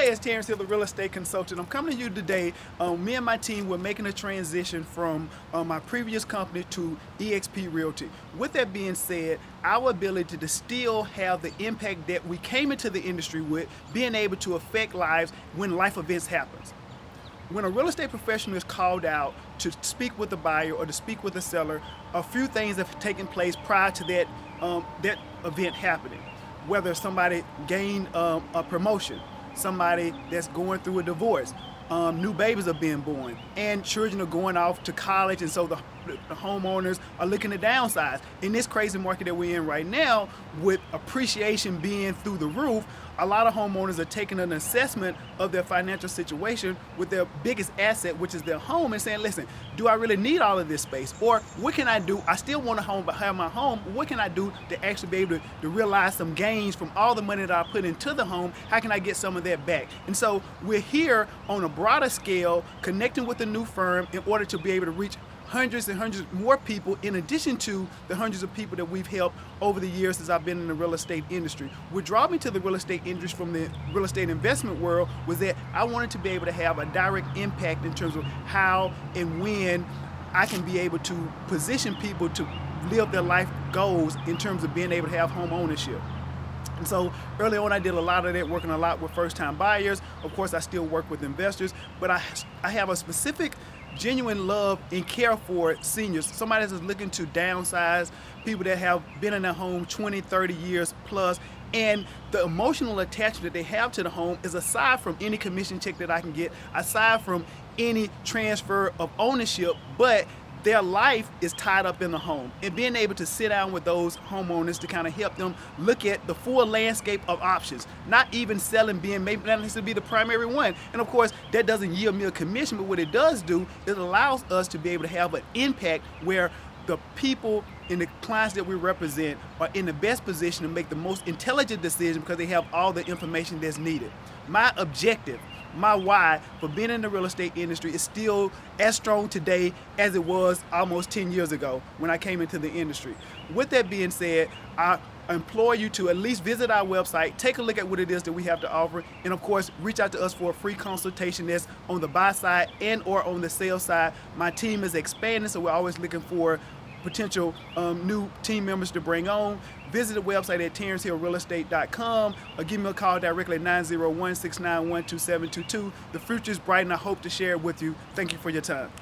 Hi, it's Terrence Hill, the real estate consultant. I'm coming to you today. Me and my team were making a transition from my previous company to eXp Realty. With that being said, our ability to still have the impact that we came into the industry with, being able to affect lives when life events happens. When a real estate professional is called out to speak with the buyer or to speak with the seller, a few things have taken place prior to that event happening. Whether somebody gained a promotion, somebody that's going through a divorce, new babies are being born, and children are going off to college, and so the homeowners are looking to downsize. In this crazy market that we're in right now, with appreciation being through the roof, a lot of homeowners are taking an assessment of their financial situation with their biggest asset, which is their home, and saying, listen, do I really need all of this space? Or what can I do? I still want a home, but have my home. What can I do to actually be able to realize some gains from all the money that I put into the home? How can I get some of that back? And so we're here on a broader scale, connecting with a new firm in order to be able to reach hundreds and hundreds more people, in addition to the hundreds of people that we've helped over the years since I've been in the real estate industry. What drew me to the real estate industry from the real estate investment world was that I wanted to be able to have a direct impact in terms of how and when I can be able to position people to live their life goals in terms of being able to have home ownership. And so early on, I did a lot of that, working a lot with first-time buyers. Of course, I still work with investors, but I have a specific genuine love and care for seniors, somebody that's looking to downsize, people that have been in their home 20, 30 years plus, and the emotional attachment that they have to the home is aside from any commission check that I can get, aside from any transfer of ownership, but their life is tied up in the home. And being able to sit down with those homeowners to kind of help them look at the full landscape of options, not even selling being maybe not necessarily be the primary one. And of course, that doesn't yield me a commission, but what it does do, it allows us to be able to have an impact where the people and the clients that we represent are in the best position to make the most intelligent decision because they have all the information that's needed. My objective, my why for being in the real estate industry is still as strong today as it was almost 10 years ago when I came into the industry. With that being said, I implore you to at least visit our website, take a look at what it is that we have to offer, and of course, reach out to us for a free consultation that's on the buy side and or on the sell side. My team is expanding, so we're always looking for potential new team members to bring on. Visit the website at terrencehillrealestate.com or give me a call directly at 901-691-2722. The future is bright and I hope to share it with you. Thank you for your time.